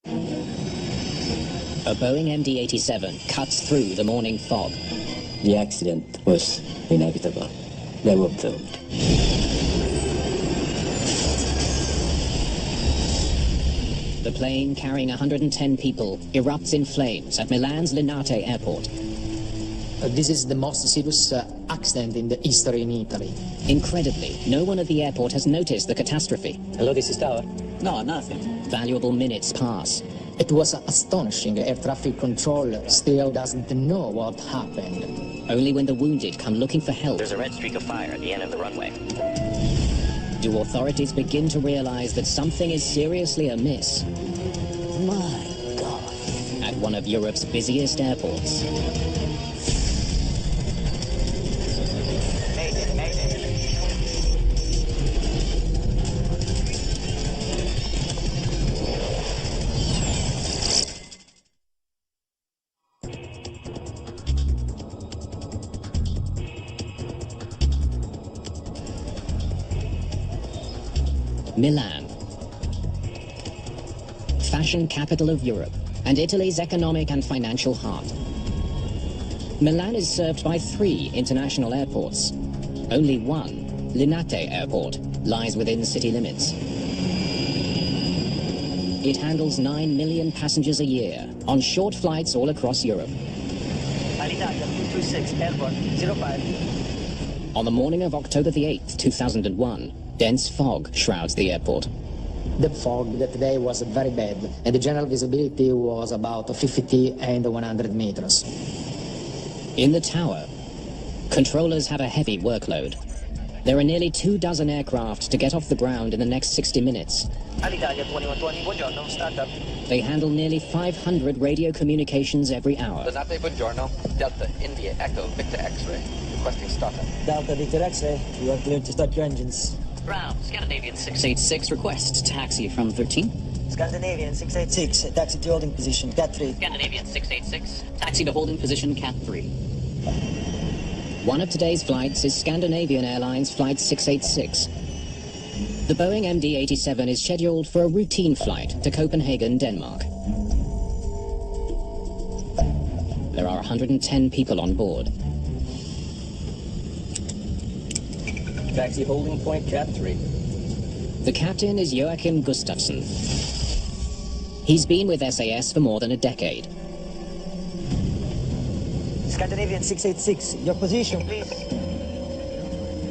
A Boeing MD-87 cuts through the morning fog. The accident was inevitable. They were doomed. The plane carrying 110 people erupts in flames at Milan's Linate airport. This is the most serious accident in the history in Italy. Incredibly, no one at the airport has noticed the catastrophe. Hello, this is Tower. No, nothing. Valuable minutes pass. It was astonishing. Air traffic control still doesn't know what happened. Only when the wounded come looking for help There's a red streak of fire at the end of the runway. do authorities begin to realize that something is seriously amiss. My God. At one of Europe's busiest airports. Mayday, Mayday. Milan. Fashion capital of Europe and Italy's economic and financial heart. Milan is served by 3 international airports. Only one, Linate Airport, lies within city limits. It handles 9 million passengers a year on short flights all across Europe. Alitalia 226, Airport 05. On the morning of October the 8th, 2001, dense fog shrouds the airport. The fog that day was very bad, and the general visibility was about 50 and 100 meters. In the tower, controllers have a heavy workload. There are nearly 24 aircraft to get off the ground in the next 60 minutes. Alitalia 2120, buongiorno, startup. They handle nearly 500 radio communications every hour. Linate, buongiorno. Delta, India, Echo, Victor X-ray. Requesting startup. Delta Victor X-ray, you are cleared to start your engines. Brown, Scandinavian 686, request taxi from 13. Scandinavian 686, taxi to holding position, Cat 3. Scandinavian 686, taxi to holding position, Cat 3. One of today's flights is Scandinavian Airlines Flight 686. The Boeing MD-87 is scheduled for a routine flight to Copenhagen, Denmark. There are 110 people on board. Taxi holding point, Cat 3. The captain is Joachim Gustafsson. He's been with SAS for more than a decade. Scandinavian 686, your position, please.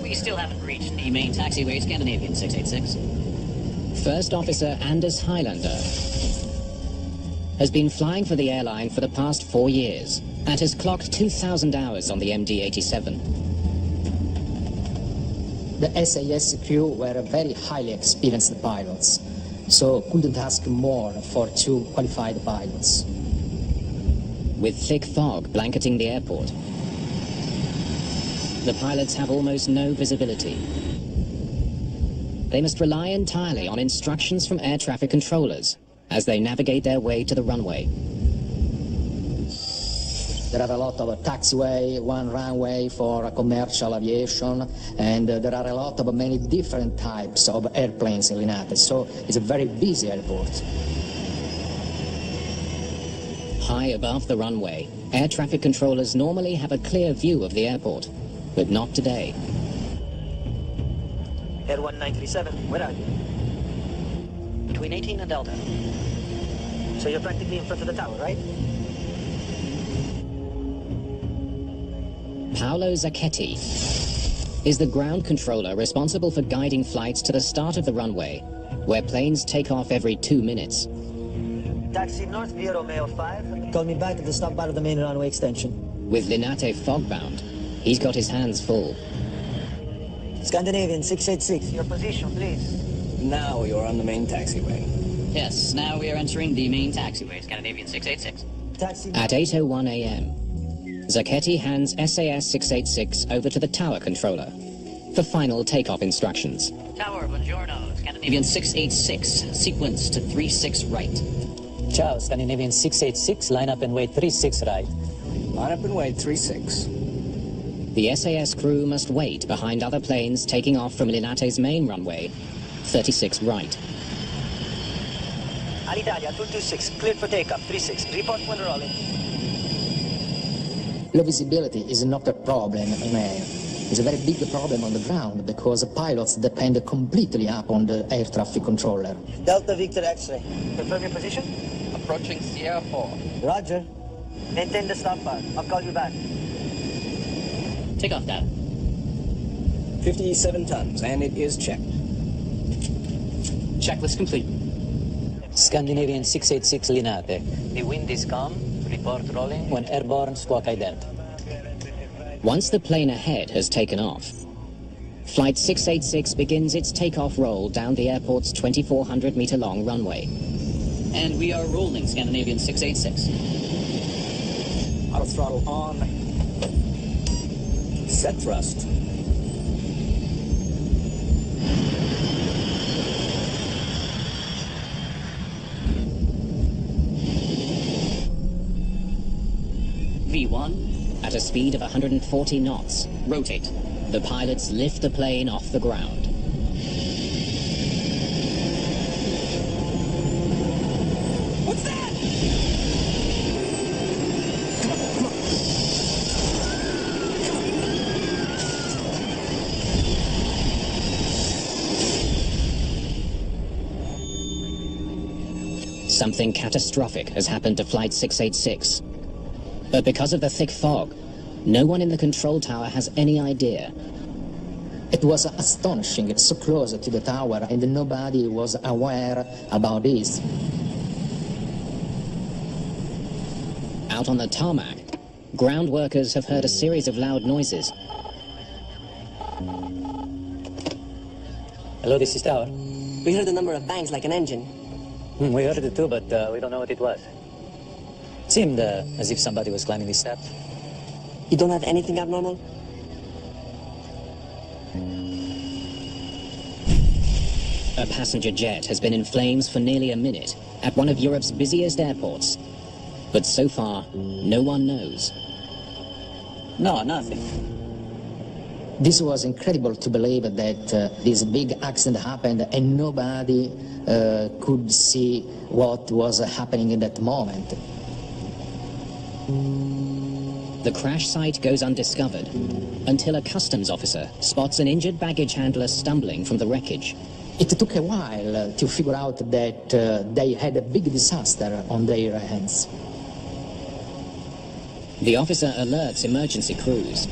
We still haven't reached the main taxiway, Scandinavian 686. First Officer Anders Highlander has been flying for the airline for the past 4 years and has clocked 2,000 hours on the MD-87. The SAS crew were very highly experienced pilots, so couldn't ask more for 2 qualified pilots. With thick fog blanketing the airport, the pilots have almost no visibility. They must rely entirely on instructions from air traffic controllers as they navigate their way to the runway. There are a lot of taxiway, one runway for commercial aviation, and there are a lot of many different types of airplanes in Linate, so it's a very busy airport. High above the runway, air traffic controllers normally have a clear view of the airport, but not today. Air 1937, where are you? Between 18 and Delta. So you're practically in front of the tower, right? Paolo Zacchetti is the ground controller responsible for guiding flights to the start of the runway, where planes take off every 2 minutes. Taxi North Via Romeo 5. Call me back at the stop bar of the main runway extension. With Linate fogbound, he's got his hands full. Scandinavian 686, your position, please. Now you're on the main taxiway. Yes, now we are entering the main taxiway, Scandinavian 686. Taxi. At 8:01 a.m., Zacchetti hands SAS 686 over to the tower controller for final takeoff instructions. Tower, buongiorno, Scandinavian 686, sequence to 36 right. Ciao, Scandinavian 686, line up and wait 36 right. Line up and wait 36. The SAS crew must wait behind other planes taking off from Linate's main runway, 36 right. Alitalia, 226, cleared for takeoff, 36. Report when rolling. Low visibility is not a problem in air. It's a very big problem on the ground because pilots depend completely upon the air traffic controller. Delta Victor X-ray. Confirm your position? Approaching Sierra 4. Roger. Maintain the stop bar. I'll call you back. Takeoff data. 57 tons, and it is checked. Checklist complete. Scandinavian 686 Linate. The wind is calm. Report rolling when airborne squawk ident. Once the plane ahead has taken off, Flight 686 begins its takeoff roll down the airport's 2,400-meter-long runway. And we are rolling, Scandinavian 686. Auto throttle on. Set thrust. V1. At a speed of 140 knots, Rotate. the pilots lift the plane off the ground. What's that? Something catastrophic has happened to Flight 686. But because of the thick fog, no one in the control tower has any idea. It was astonishing, it's so close to the tower, and nobody was aware about this. Out on the tarmac, ground workers have heard a series of loud noises. Hello, this is Tower. We heard a number of bangs like an engine. We heard it too, but we don't know what it was. Seemed as if somebody was climbing the steps. You don't have anything abnormal? A passenger jet has been in flames for nearly a minute at one of Europe's busiest airports. But so far, no one knows. No, nothing. This was incredible to believe that this big accident happened and nobody could see what was happening in that moment. The crash site goes undiscovered until a customs officer spots an injured baggage handler stumbling from the wreckage. It took a while to figure out that they had a big disaster on their hands. The officer alerts emergency crews.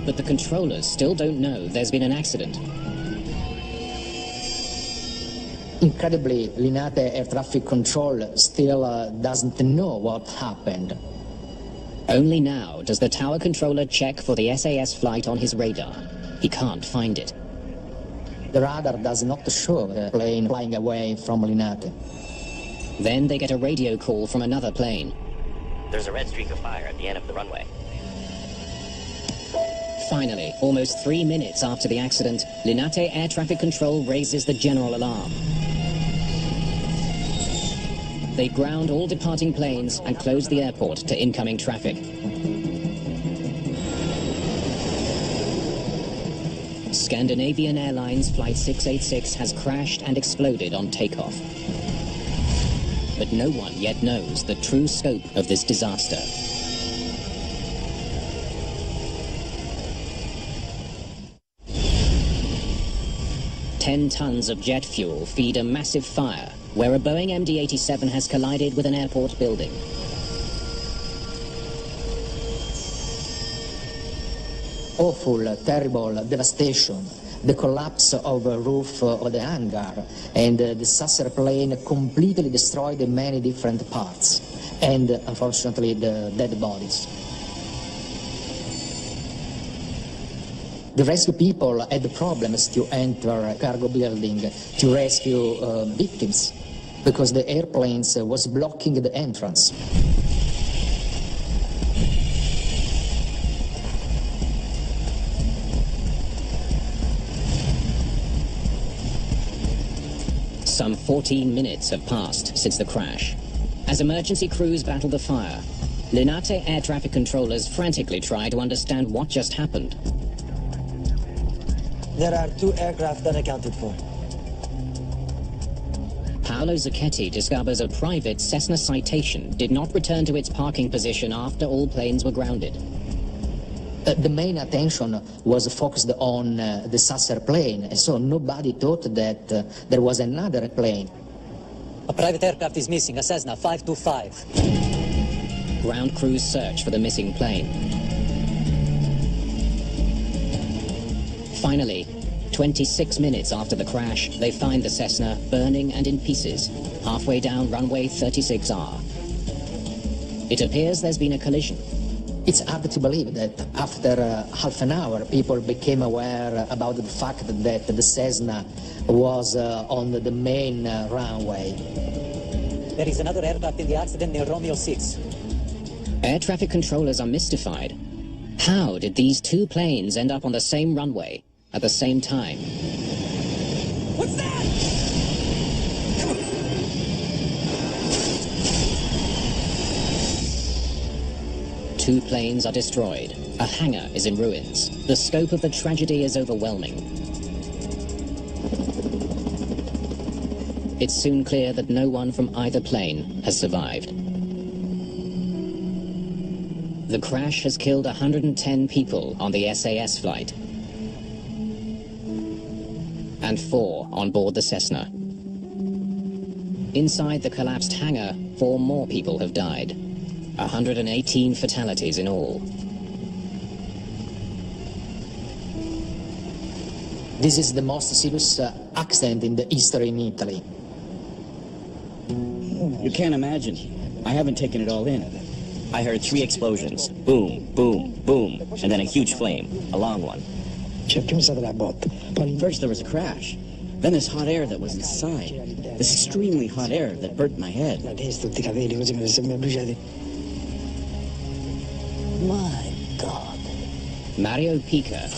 But the controllers still don't know there's been an accident. Incredibly, Linate Air Traffic Control still doesn't know what happened. Only now does the tower controller check for the SAS flight on his radar. He can't find it. The radar does not show the plane flying away from Linate. Then they get a radio call from another plane. There's a red streak of fire at the end of the runway. Finally, almost 3 minutes after the accident, Linate Air Traffic Control raises the general alarm. They ground all departing planes and close the airport to incoming traffic. Scandinavian Airlines Flight 686 has crashed and exploded on takeoff. But no one yet knows the true scope of this disaster. Ten tons of jet fuel feed a massive fire where a Boeing MD-87 has collided with an airport building. Awful, terrible devastation. The collapse of a roof of the hangar and the disaster plane completely destroyed many different parts and, unfortunately, the dead bodies. The rescue people had problems to enter a cargo building to rescue victims because the airplanes was blocking the entrance. Some 14 minutes have passed since the crash. As emergency crews battle the fire, Linate air traffic controllers frantically try to understand what just happened. There are 2 aircraft unaccounted for. Paolo Zucchetti discovers a private Cessna Citation did not return to its parking position after all planes were grounded. The main attention was focused on the Sasser plane, and so nobody thought that there was another plane. A private aircraft is missing, a Cessna 525. Ground crews search for the missing plane. Finally, 26 minutes after the crash, they find the Cessna burning and in pieces, halfway down runway 36R. It appears there's been a collision. It's hard to believe that after half an hour, people became aware about the fact that the Cessna was on the main runway. There is another aircraft in the accident near Romeo 6. Air traffic controllers are mystified. How did these two planes end up on the same runway at the same time? What's that? Two planes are destroyed. A hangar is in ruins. The scope of the tragedy is overwhelming. It's soon clear that no one from either plane has survived. The crash has killed 110 people on the SAS flight and 4 on board the Cessna. Inside the collapsed hangar, 4 more people have died. 118 fatalities in all. This is the most serious accident in the history in Italy. You can't imagine. I haven't taken it all in. I heard 3 explosions. Boom, boom, boom, and then a huge flame, a long one. First there was a crash. Then this hot air that was inside. This extremely hot air that burnt my head. My God. Mario Pica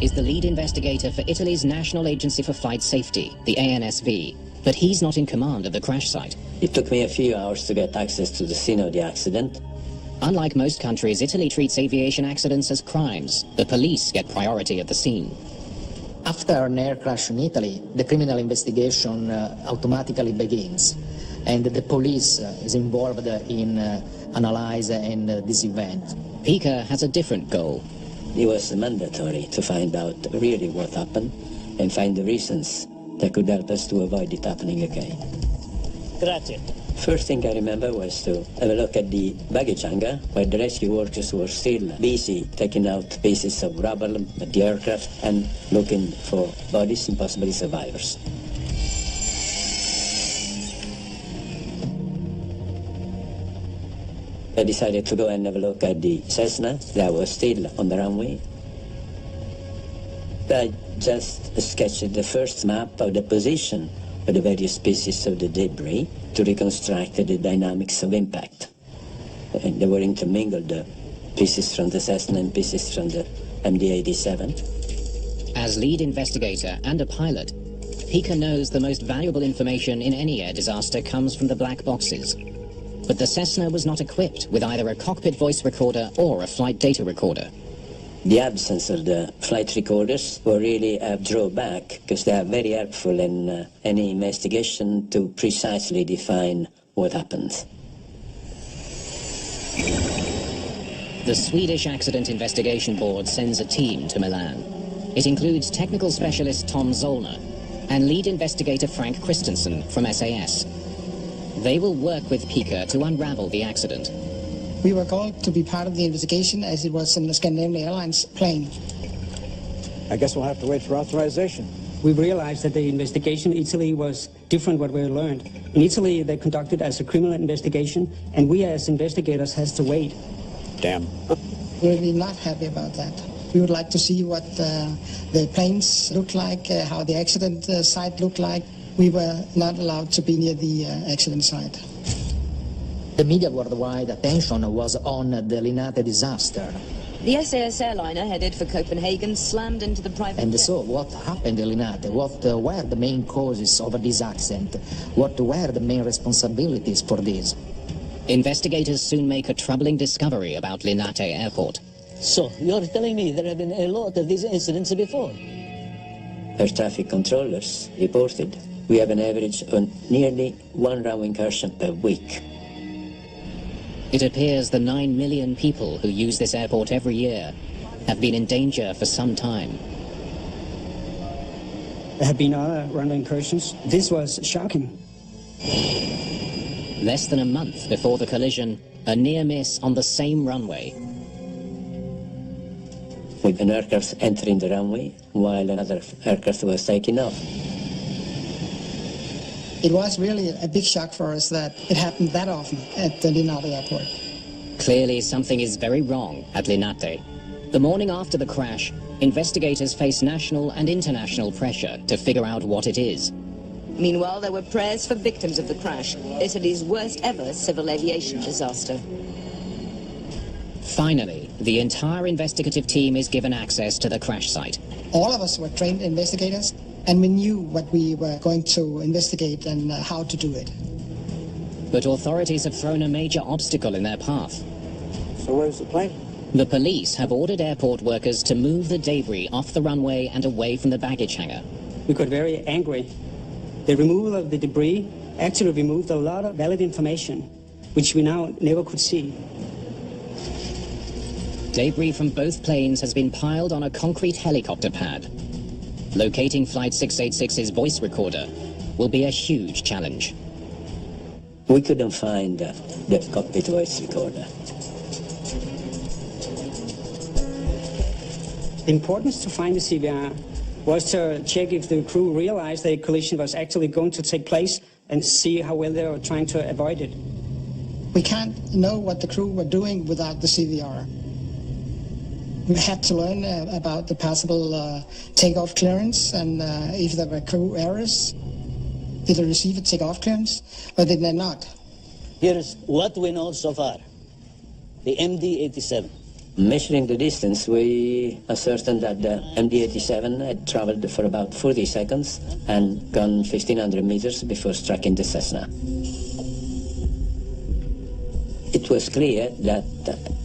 is the lead investigator for Italy's National Agency for Flight Safety, the ANSV, but he's not in command of the crash site. It took me a few hours to get access to the scene of the accident. Unlike most countries, Italy treats aviation accidents as crimes. The police get priority at the scene. After an air crash in Italy, the criminal investigation automatically begins, and the police is involved in analyzing this event. Pica has a different goal. It was mandatory to find out really what happened and find the reasons that could help us to avoid it happening again. Grazie. First thing I remember was to have a look at the baggage hangar, where the rescue workers were still busy taking out pieces of rubble at the aircraft and looking for bodies and possibly survivors. I decided to go and have a look at the Cessna that was still on the runway. I just sketched the first map of the position of the various pieces of the debris to reconstruct the dynamics of impact. And they were intermingled, the pieces from the Cessna and pieces from the MD-87. As lead investigator and a pilot, Pica knows the most valuable information in any air disaster comes from the black boxes. But the Cessna was not equipped with either a cockpit voice recorder or a flight data recorder. The absence of the flight recorders were really a drawback, because they are very helpful in any investigation to precisely define what happened. The Swedish Accident Investigation Board sends a team to Milan. It includes technical specialist Tom Zollner and lead investigator Frank Christensen from SAS. They will work with Pica to unravel the accident. We were called to be part of the investigation as it was in the Scandinavian Airlines plane. I guess we'll have to wait for authorization. We realized that the investigation in Italy was different what we learned. In Italy, they conducted as a criminal investigation, and we as investigators has to wait. Damn. We're really not happy about that. We would like to see what the planes looked like, how the accident site looked like. We were not allowed to be near the accident site. The media worldwide attention was on the Linate disaster. The SAS airliner headed for Copenhagen slammed into the private And jet. so what happened in Linate? What were the main causes of this accident? What were the main responsibilities for this? Investigators soon make a troubling discovery about Linate Airport. So, you're telling me there have been a lot of these incidents before? Air traffic controllers reported we have an average of nearly 1 runway incursion per week. It appears the 9 million people who use this airport every year have been in danger for some time. There have been other runway incursions. This was shocking. Less than a month before the collision, a near miss on the same runway. With an aircraft entering the runway while another aircraft was taking off. It was really a big shock for us that it happened that often at the Linate airport. Clearly something is very wrong at Linate. The morning after the crash, investigators face national and international pressure to figure out what it is. Meanwhile, there were prayers for victims of the crash, Italy's worst ever civil aviation disaster. Finally, the entire investigative team is given access to the crash site. All of us were trained investigators, and we knew what we were going to investigate and how to do it. But authorities have thrown a major obstacle in their path. So where's the plane? The police have ordered airport workers to move the debris off the runway and away from the baggage hangar. We got very angry. The removal of the debris actually removed a lot of valid information, which we now never could see. Debris from both planes has been piled on a concrete helicopter pad. Locating Flight 686's voice recorder will be a huge challenge. We couldn't find the cockpit voice recorder. The importance to find the CVR was to check if the crew realized the collision was actually going to take place and see how well they were trying to avoid it. We can't know what the crew were doing without the CVR. We had to learn about the possible takeoff clearance and if there were crew errors. Did they receive a takeoff clearance or did they not? Here's what we know so far. The MD-87. Measuring the distance, we ascertained that the MD-87 had traveled for about 40 seconds and gone 1,500 meters before striking the Cessna. It was clear that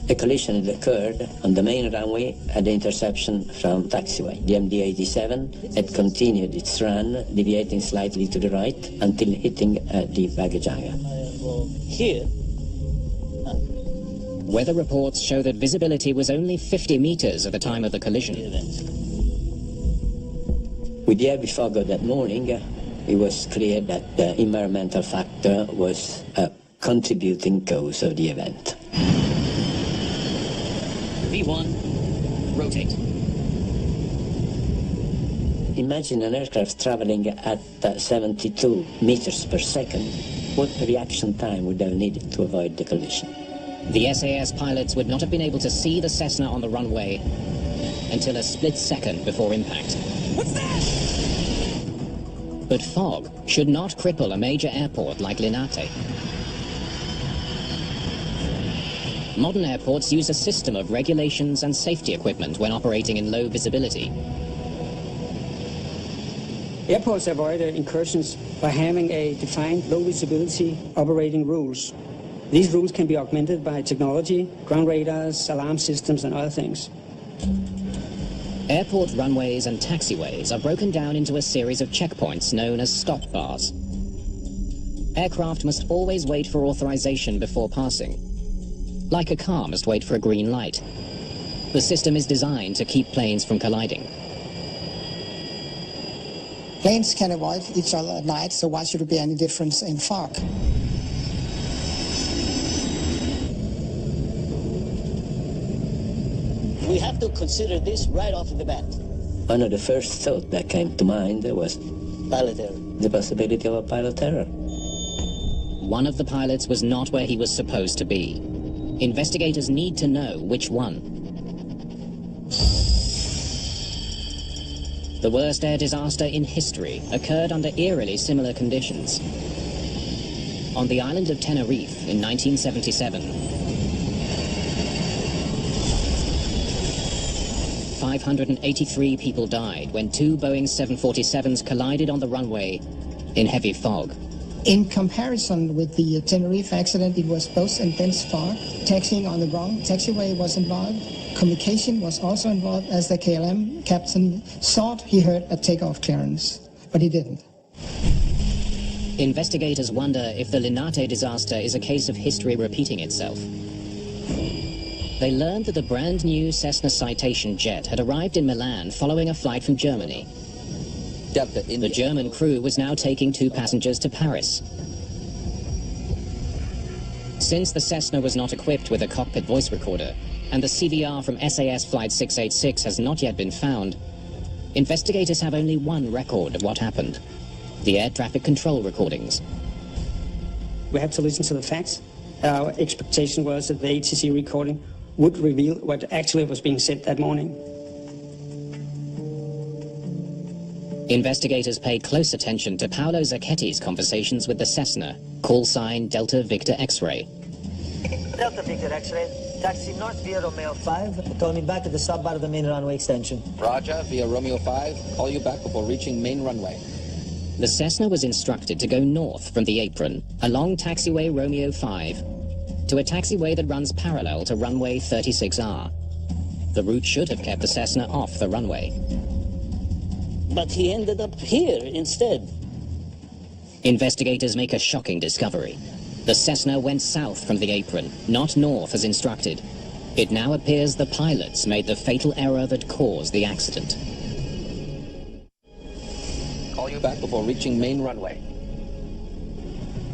a collision had occurred on the main runway at the interception from taxiway. The MD-87 had continued its run, deviating slightly to the right until hitting the baggage hangar. Here. Weather reports show that visibility was only 50 meters at the time of the collision. With the heavy fog of that morning, it was clear that the environmental factor was a contributing cause of the event. V1, rotate. Imagine an aircraft traveling at 72 meters per second. What reaction time would have needed to avoid the collision? The SAS pilots would not have been able to see the Cessna on the runway until a split second before impact. What's that? But fog should not cripple a major airport like Linate. Modern airports use a system of regulations and safety equipment when operating in low visibility. Airports avoid incursions by having a defined low visibility operating rules. These rules can be augmented by technology, ground radars, alarm systems, and other things. Airport runways and taxiways are broken down into a series of checkpoints known as stop bars. Aircraft must always wait for authorization before passing, like a car must wait for a green light. The system is designed to keep planes from colliding. Planes can avoid each other at night, so why should there be any difference in fog? We have to consider this right off the bat. One of the first thoughts that came to mind was pilot error. The possibility of a pilot error. One of the pilots was not where he was supposed to be. Investigators need to know which one. The worst air disaster in history occurred under eerily similar conditions. On the island of Tenerife in 1977, 583 people died when two Boeing 747s collided on the runway in heavy fog. In comparison with the Tenerife accident, it was both intense fog, taxiing on the wrong taxiway was involved, communication was also involved as the KLM captain thought he heard a takeoff clearance, but he didn't. Investigators wonder if the Linate disaster is a case of history repeating itself. They learned that the brand new Cessna Citation jet had arrived in Milan following a flight from Germany. The German crew was now taking 2 passengers to Paris. Since the Cessna was not equipped with a cockpit voice recorder, and the CVR from SAS Flight 686 has not yet been found, investigators have only one record of what happened: the air traffic control recordings. We have to listen to the facts. Our expectation was that the ATC recording would reveal what actually was being said that morning. Investigators paid close attention to Paolo Zacchetti's conversations with the Cessna, call sign Delta Victor X-ray. Delta Victor X-ray, taxi north via Romeo 5, call me back at the stop bar of the main runway extension. Roger, via Romeo 5, call you back before reaching main runway. The Cessna was instructed to go north from the apron, along taxiway Romeo 5, to a taxiway that runs parallel to runway 36R. The route should have kept the Cessna off the runway. But he ended up here instead. Investigators make a shocking discovery. The Cessna went south from the apron, not north as instructed. It now appears the pilots made the fatal error that caused the accident. Call you back before reaching main runway.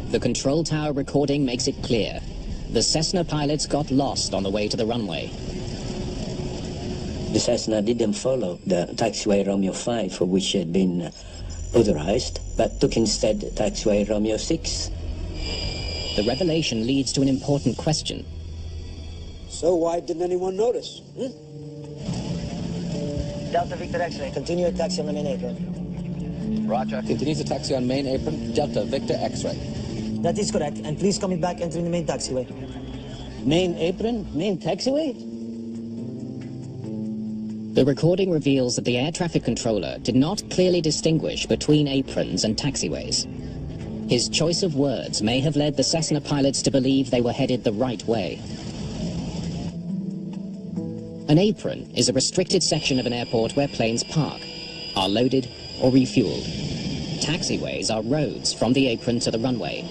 The control tower recording makes it clear. The Cessna pilots got lost on the way to the runway. The Cessna didn't follow the taxiway Romeo 5 for which it had been authorized, but took instead taxiway Romeo 6. The revelation leads to an important question. So why didn't anyone notice? Delta Victor X-ray, continue your taxi on the main apron. Roger, continues the taxi on main apron, Delta Victor X-ray. That is correct, and please call me back entering the main taxiway. Main apron? Main taxiway? The recording reveals that the air traffic controller did not clearly distinguish between aprons and taxiways. His choice of words may have led the Cessna pilots to believe they were headed the right way. An apron is a restricted section of an airport where planes park, are loaded or refueled. Taxiways are roads from the apron to the runway.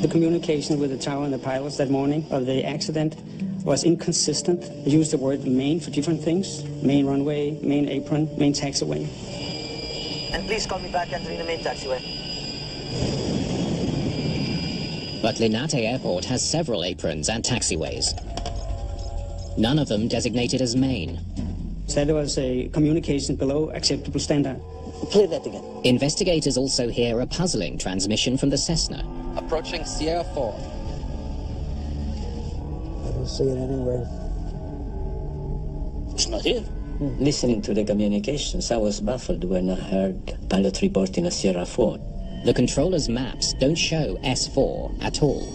The communication with the tower and the pilots that morning of the accident was inconsistent. They used the word main for different things. Main runway, main apron, main taxiway. And please call me back entering the main taxiway. But Linate Airport has several aprons and taxiways. None of them designated as main. So there was a communication below acceptable standard. Play that again. Investigators also hear a puzzling transmission from the Cessna. Approaching Sierra 4. I don't see it anywhere. It's not here. Listening to the communications, I was baffled when I heard pilot reporting a Sierra 4. The controller's maps don't show S4 at all.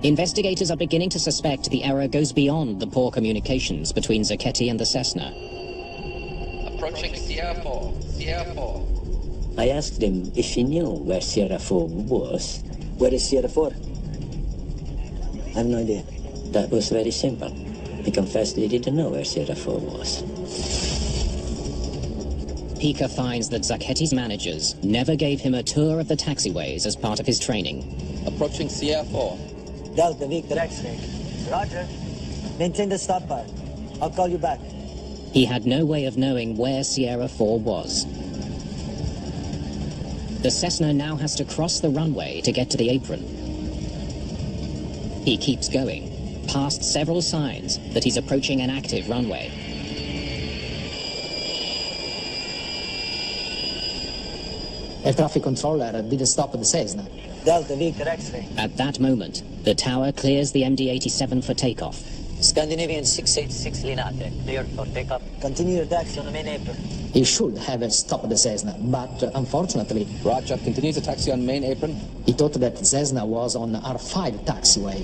Investigators are beginning to suspect the error goes beyond the poor communications between Zacchetti and the Cessna. Approaching Sierra 4. Sierra 4. I asked him if he knew where Sierra 4 was. Where is Sierra 4? I have no idea. That was very simple. He confessed he didn't know where Sierra 4 was. Pica finds that Zacchetti's managers never gave him a tour of the taxiways as part of his training. Approaching Sierra 4. Delta Victor X-ray. Roger. Maintain the stop bar. I'll call you back. He had no way of knowing where Sierra 4 was. The Cessna now has to cross the runway to get to the apron. He keeps going, past several signs that he's approaching an active runway. Air traffic controller didn't stop the Cessna. Delta Victor X-ray. At that moment, the tower clears the MD-87 for takeoff. Scandinavian 686 Linate, cleared for takeoff. Continue your taxi on the main apron. He should have stopped the Cessna, but unfortunately... Roger, continues the taxi on main apron. He thought that Cessna was on R5 taxiway.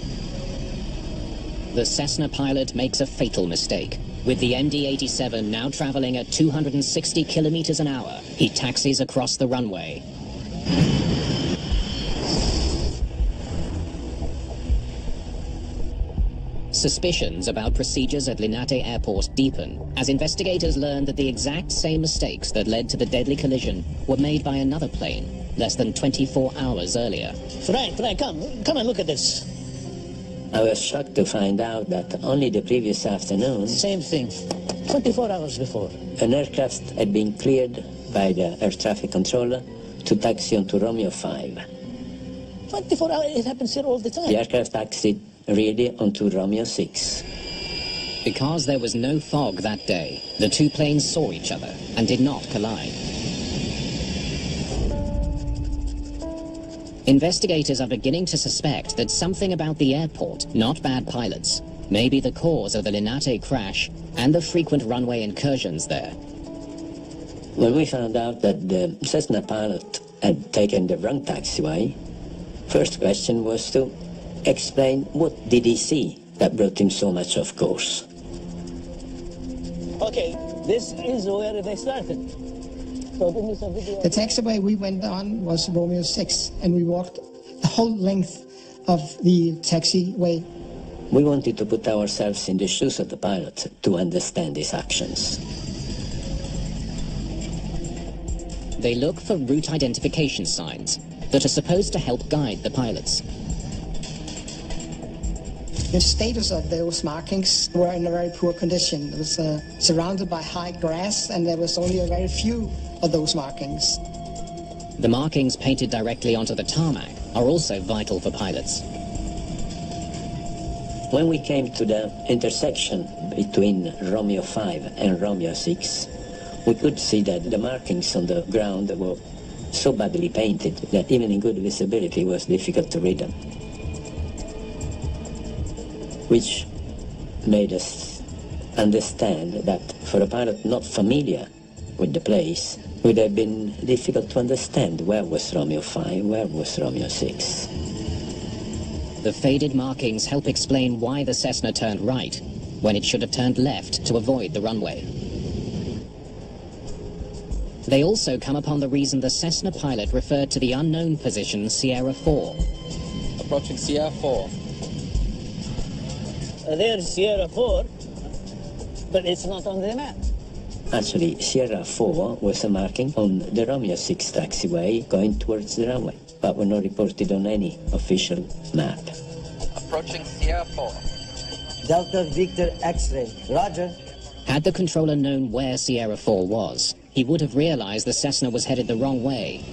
The Cessna pilot makes a fatal mistake. With the MD-87 now traveling at 260 kilometers an hour, he taxis across the runway. Suspicions about procedures at Linate Airport deepen as investigators learn that the exact same mistakes that led to the deadly collision were made by another plane, less than 24 hours earlier. Frank, come and look at this. I was shocked to find out that only the previous afternoon... Same thing, 24 hours before. An aircraft had been cleared by the air traffic controller to taxi onto Romeo 5. 24 hours, it happens here all the time. The aircraft taxied really onto Romeo 6. Because there was no fog that day, the two planes saw each other and did not collide. Investigators are beginning to suspect that something about the airport, not bad pilots, may be the cause of the Linate crash and the frequent runway incursions there. When we found out that the Cessna pilot had taken the wrong taxiway, first question was to explain what did he see that brought him so much off course. Okay, this is where they started. So give me some video. The taxiway we went on was Romeo 6, and we walked the whole length of the taxiway. We wanted to put ourselves in the shoes of the pilot to understand his actions. They look for route identification signs that are supposed to help guide the pilots. The status of those markings were in a very poor condition. It was surrounded by high grass, and there was only a very few of those markings. The markings painted directly onto the tarmac are also vital for pilots. When we came to the intersection between Romeo 5 and Romeo 6, we could see that the markings on the ground were so badly painted that even in good visibility it was difficult to read them, which made us understand that for a pilot not familiar with the place, it would have been difficult to understand where was Romeo 5, where was Romeo 6. The faded markings help explain why the Cessna turned right, when it should have turned left to avoid the runway. They also come upon the reason the Cessna pilot referred to the unknown position Sierra 4. Approaching Sierra 4. There's Sierra 4, but it's not on the map. Actually, Sierra 4 was a marking on the Romeo 6 taxiway going towards the runway, but were not reported on any official map. Approaching Sierra 4. Delta Victor X-ray. Roger. Had the controller known where Sierra 4 was, he would have realized the Cessna was headed the wrong way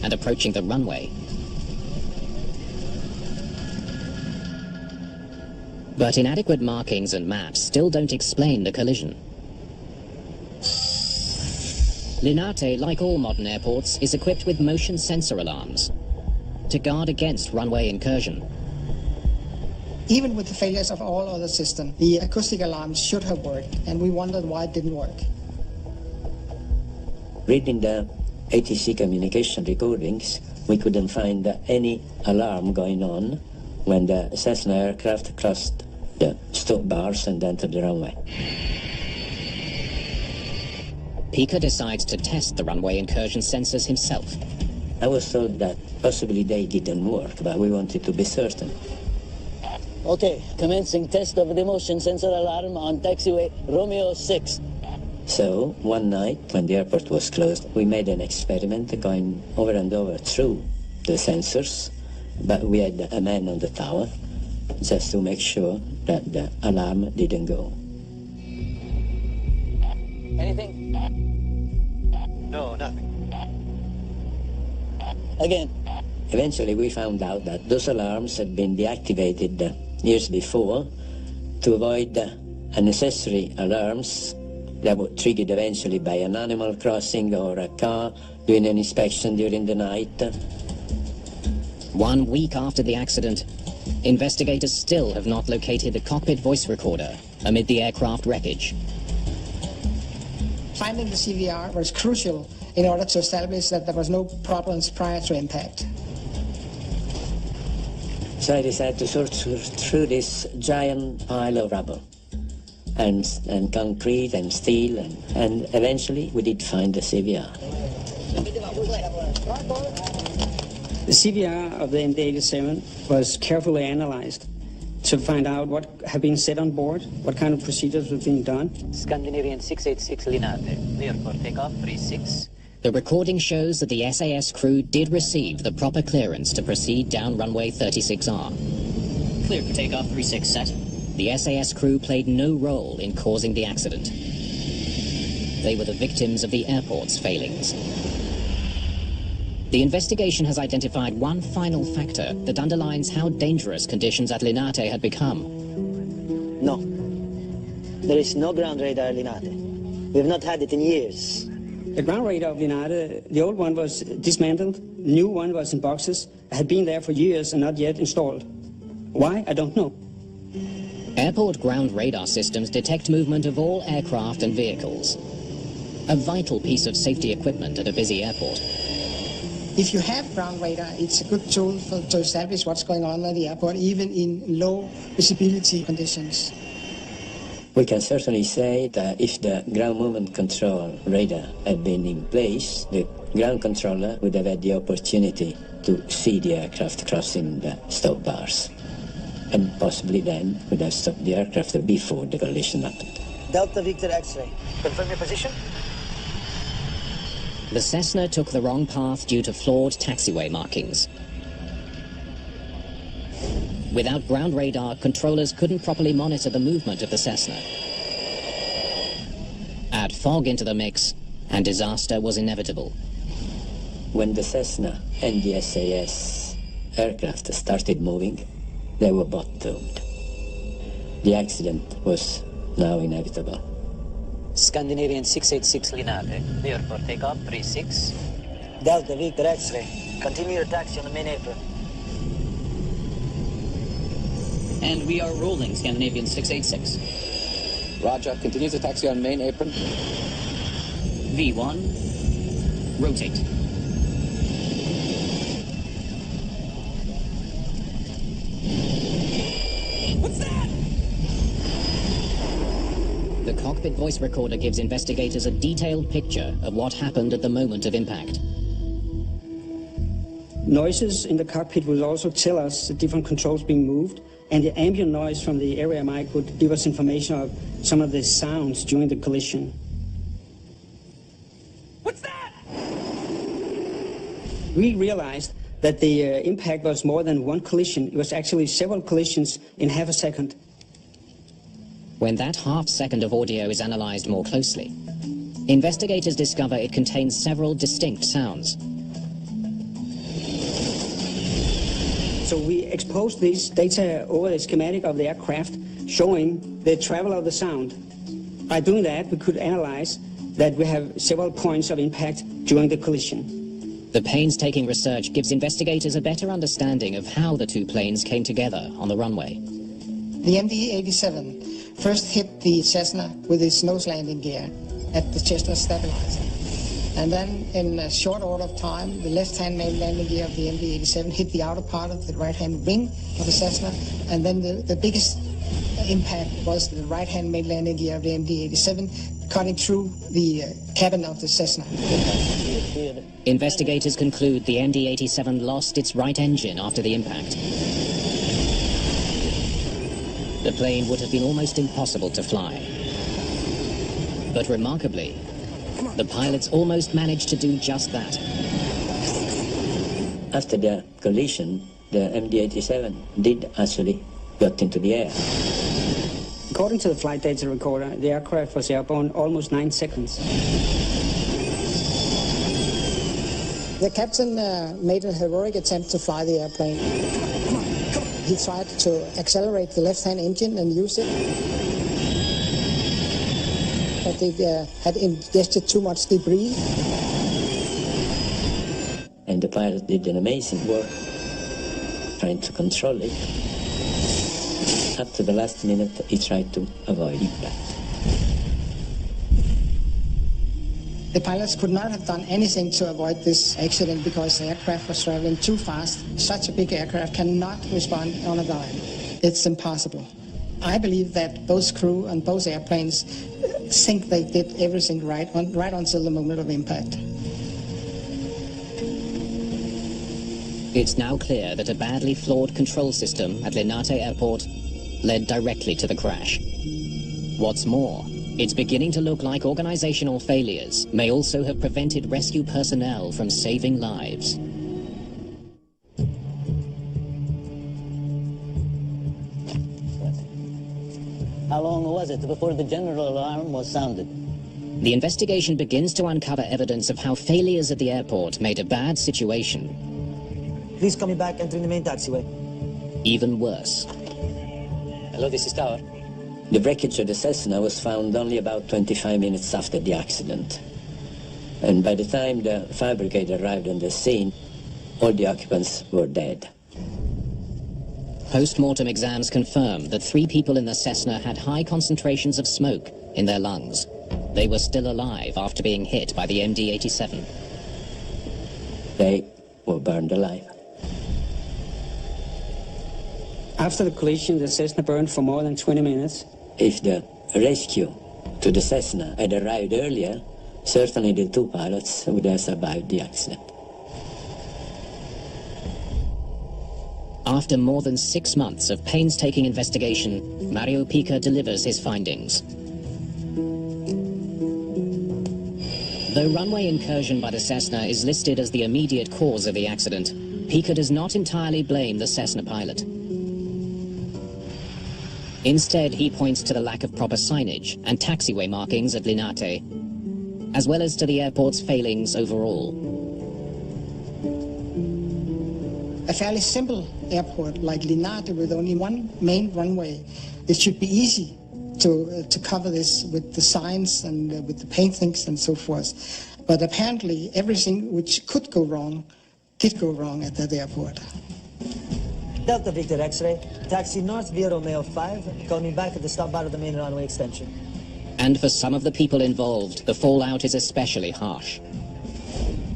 and approaching the runway. But inadequate markings and maps still don't explain the collision. Linate, like all modern airports, is equipped with motion sensor alarms to guard against runway incursion. Even with the failures of all other systems, the acoustic alarms should have worked, and we wondered why it didn't work. Reading the ATC communication recordings, we couldn't find any alarm going on when the Cessna aircraft crossed the stop bars and entered the runway. Pica decides to test the runway incursion sensors himself. I was told that possibly they didn't work, but we wanted to be certain. Okay, commencing test of the motion sensor alarm on taxiway Romeo 6. So, one night, when the airport was closed, we made an experiment going over and over through the sensors, but we had a man on the tower just to make sure that the alarm didn't go. Anything? No, nothing. Again. Eventually, we found out that those alarms had been deactivated years before to avoid unnecessary alarms that were triggered eventually by an animal crossing or a car doing an inspection during the night. 1 week after the accident, investigators still have not located the cockpit voice recorder amid the aircraft wreckage. Finding the CVR was crucial in order to establish that there was no problems prior to impact. So I decided to sort through this giant pile of rubble and concrete and steel, and eventually we did find the CVR. The CVR of the MD-87 was carefully analyzed to find out what had been said on board, what kind of procedures were being done. Scandinavian 686 Linate, clear for takeoff 36. The recording shows that the SAS crew did receive the proper clearance to proceed down runway 36R. Clear for takeoff 36 set. The SAS crew played no role in causing the accident. They were the victims of the airport's failings. The investigation has identified one final factor that underlines how dangerous conditions at Linate had become. No. There is no ground radar at Linate. We've not had it in years. The ground radar of Linate, the old one was dismantled, the new one was in boxes, had been there for years and not yet installed. Why? I don't know. Airport ground radar systems detect movement of all aircraft and vehicles. A vital piece of safety equipment at a busy airport. If you have ground radar, it's a good tool to establish what's going on at the airport, even in low visibility conditions. We can certainly say that if the ground movement control radar had been in place, the ground controller would have had the opportunity to see the aircraft crossing the stop bars, and possibly then would have stopped the aircraft before the collision happened. Delta Victor X-ray. Confirm your position? The Cessna took the wrong path due to flawed taxiway markings. Without ground radar, controllers couldn't properly monitor the movement of the Cessna. Add fog into the mix, and disaster was inevitable. When the Cessna and the SAS aircraft started moving, they were both doomed. The accident was now inevitable. Scandinavian 686 Linate, clear for takeoff 36. Delta Victor X-ray. Continue your taxi on the main apron. And we are rolling, Scandinavian 686. Roger. Continue the taxi on main apron. V1. Rotate. What's that? The cockpit voice recorder gives investigators a detailed picture of what happened at the moment of impact. Noises in the cockpit would also tell us the different controls being moved, and the ambient noise from the area mic would give us information of some of the sounds during the collision. What's that? We realized that the impact was more than one collision. It was actually several collisions in half a second. When that half second of audio is analyzed more closely, investigators discover it contains several distinct sounds. So we exposed this data over the schematic of the aircraft, showing the travel of the sound. By doing that, we could analyze that we have several points of impact during the collision. The painstaking research gives investigators a better understanding of how the two planes came together on the runway. The MD-87 first hit the Cessna with its nose landing gear at the Chester stabilizer. And then, in a short order of time, the left-hand main landing gear of the MD-87 hit the outer part of the right-hand wing of the Cessna, and then the biggest impact was the right-hand main landing gear of the MD-87 cutting through the cabin of the Cessna. Investigators conclude the MD-87 lost its right engine after the impact. The plane would have been almost impossible to fly. But remarkably, the pilots almost managed to do just that. After the collision, the MD-87 did actually got into the air. According to the flight data recorder, the aircraft was airborne almost 9 seconds. The captain made a heroic attempt to fly the airplane. He tried to accelerate the left-hand engine and use it. But they had ingested too much debris. And the pilot did an amazing work trying to control it. Up to the last minute, he tried to avoid impact. The pilots could not have done anything to avoid this accident because the aircraft was traveling too fast. Such a big aircraft cannot respond on a dime. It's impossible. I believe that both crew and both airplanes think they did everything right until the moment of impact. It's now clear that a badly flawed control system at Linate Airport led directly to the crash. What's more, It's beginning to look like organizational failures may also have prevented rescue personnel from saving lives. How long was it before the general alarm was sounded? The investigation begins to uncover evidence of how failures at the airport made a bad situation Please call me back entering the main taxiway. even worse. Hello, this is Tower. The wreckage of the Cessna was found only about 25 minutes after the accident. And by the time the fire brigade arrived on the scene, all the occupants were dead. Post-mortem exams confirm that 3 people in the Cessna had high concentrations of smoke in their lungs. They were still alive after being hit by the MD-87. They were burned alive. After the collision, the Cessna burned for more than 20 minutes. If the rescue to the Cessna had arrived earlier, certainly the 2 pilots would have survived the accident. After more than 6 months of painstaking investigation, Mario Pica delivers his findings. Though runway incursion by the Cessna is listed as the immediate cause of the accident, Pica does not entirely blame the Cessna pilot. Instead, he points to the lack of proper signage and taxiway markings at Linate, as well as to the airport's failings overall. A fairly simple airport like Linate with only one main runway, it should be easy to cover this with the signs and with the paintings and so forth. But apparently everything which could go wrong did go wrong at that airport. Delta Victor X-ray, taxi north via Romeo 5, call me back at the stop bar of the main runway extension. And for some of the people involved, the fallout is especially harsh.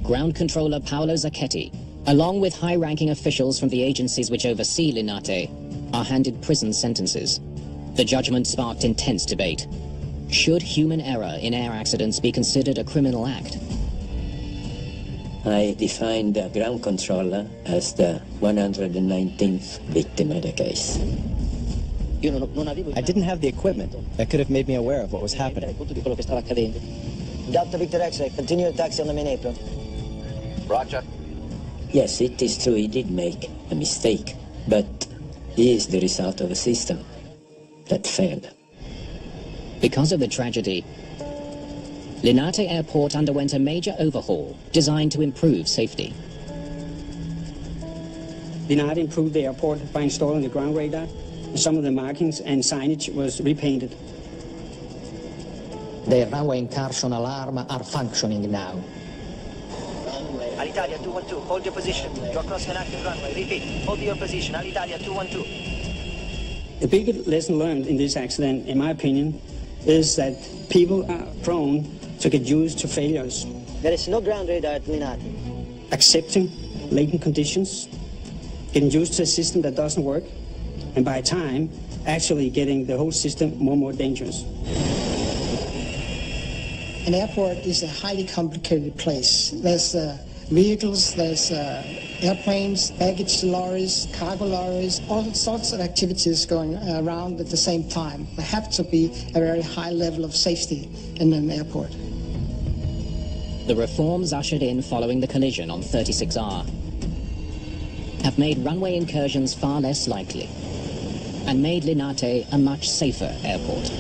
Ground controller Paolo Zacchetti, along with high-ranking officials from the agencies which oversee Linate, are handed prison sentences. The judgment sparked intense debate. Should human error in air accidents be considered a criminal act? I defined the ground controller as the 119th victim of the case. I didn't have the equipment that could have made me aware of what was happening. Delta Victor X-ray, continue your taxi on the main apron. Roger. Yes, it is true he did make a mistake, but he is the result of a system that failed. Because of the tragedy, Linate Airport underwent a major overhaul designed to improve safety. Linate improved the airport by installing the ground radar. Some of the markings and signage was repainted. The runway incursion alarm are functioning now. Alitalia 212, hold your position. You're crossing an active runway. Repeat, hold your position. Alitalia 212. The big lesson learned in this accident, in my opinion, is that people are prone to get used to failures. There is no ground radar at Linate. Accepting latent conditions, getting used to a system that doesn't work, and by time, actually getting the whole system more and more dangerous. An airport is a highly complicated place. There's vehicles, there's airplanes, baggage lorries, cargo lorries, all sorts of activities going around at the same time. There have to be a very high level of safety in an airport. The reforms ushered in following the collision on 36R have made runway incursions far less likely and made Linate a much safer airport.